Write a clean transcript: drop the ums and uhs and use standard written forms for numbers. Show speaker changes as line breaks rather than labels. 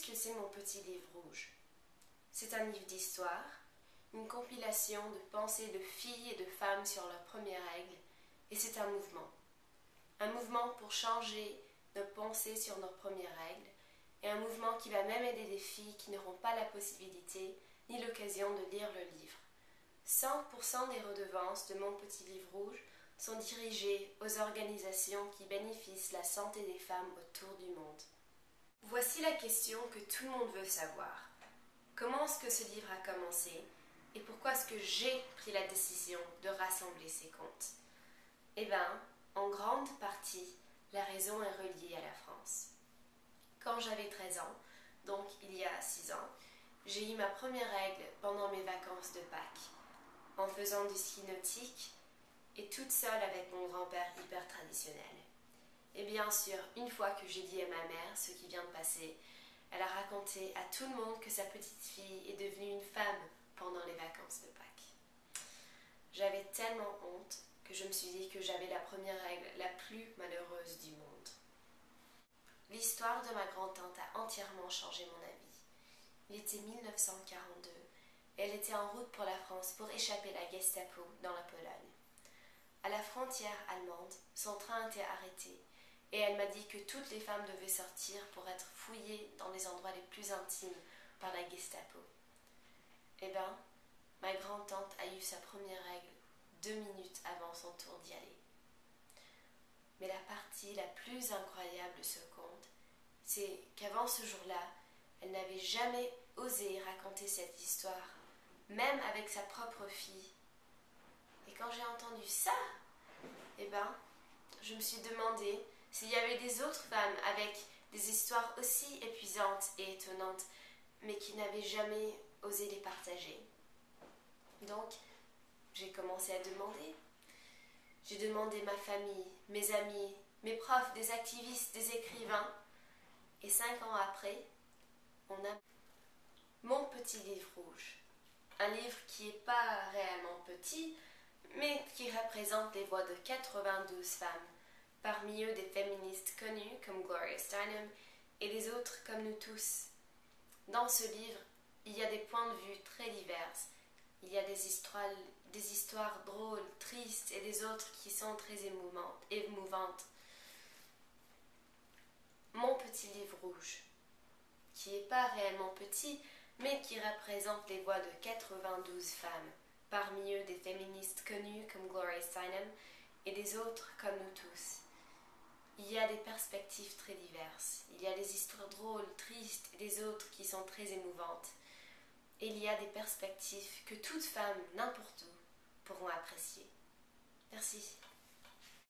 que c'est mon petit livre rouge? C'est un livre d'histoire, une compilation de pensées de filles et de femmes sur leurs premières règles, et c'est un mouvement. Un mouvement pour changer nos pensées sur nos premières règles, et un mouvement qui va même aider des filles qui n'auront pas la possibilité ni l'occasion de lire le livre. 100% des redevances de mon petit livre rouge sont dirigées aux organisations qui bénéficient la santé des femmes autour du monde. Voici la question que tout le monde veut savoir. Comment est-ce que ce livre a commencé et pourquoi est-ce que j'ai pris la décision de rassembler ces contes? Eh bien, en grande partie, la raison est reliée à la France. Quand j'avais 13 ans, donc il y a 6 ans, j'ai eu ma première règle pendant mes vacances de Pâques, en faisant du ski nautique et toute seule avec mon grand-père hyper traditionnel. Et bien sûr, une fois que j'ai dit à ma mère ce qui vient de passer, elle a raconté à tout le monde que sa petite fille est devenue une femme pendant les vacances de Pâques. J'avais tellement honte que je me suis dit que j'avais la première règle la plus malheureuse du monde. L'histoire de ma grand-tante a entièrement changé mon avis. Il était 1942 et elle était en route pour la France pour échapper à la Gestapo dans la Pologne. À la frontière allemande, son train était arrêté et elle m'a dit que toutes les femmes devaient sortir pour être fouillées dans les endroits les plus intimes par la Gestapo. Eh bien, ma grand-tante a eu sa première règle 2 minutes avant son tour d'y aller. Mais la partie la plus incroyable de ce conte, c'est qu'avant ce jour-là, elle n'avait jamais osé raconter cette histoire, même avec sa propre fille. Et quand j'ai entendu ça, eh ben, je me suis demandé s'il y avait des autres femmes avec des histoires aussi épuisantes et étonnantes, mais qui n'avaient jamais osé les partager. Donc, j'ai commencé à demander. J'ai demandé ma famille, mes amis, mes profs, des activistes, des écrivains. Et 5 ans après, on a mon petit livre rouge. Un livre qui n'est pas réellement petit, mais qui représente les voix de 92 femmes, parmi eux des féministes connues comme Gloria Steinem et des autres comme nous tous. Dans ce livre, il y a des points de vue très divers. Il y a des histoires drôles, tristes et des autres qui sont très émouvantes. Mon petit livre rouge, qui n'est pas réellement petit, mais qui représente les voix de 92 femmes, parmi eux des féministes connues comme Gloria Steinem et des autres comme nous tous. Il y a des perspectives très diverses. Il y a des histoires drôles, tristes et des autres qui sont très émouvantes. Et il y a des perspectives que toutes femmes, n'importe où, pourront apprécier. Merci.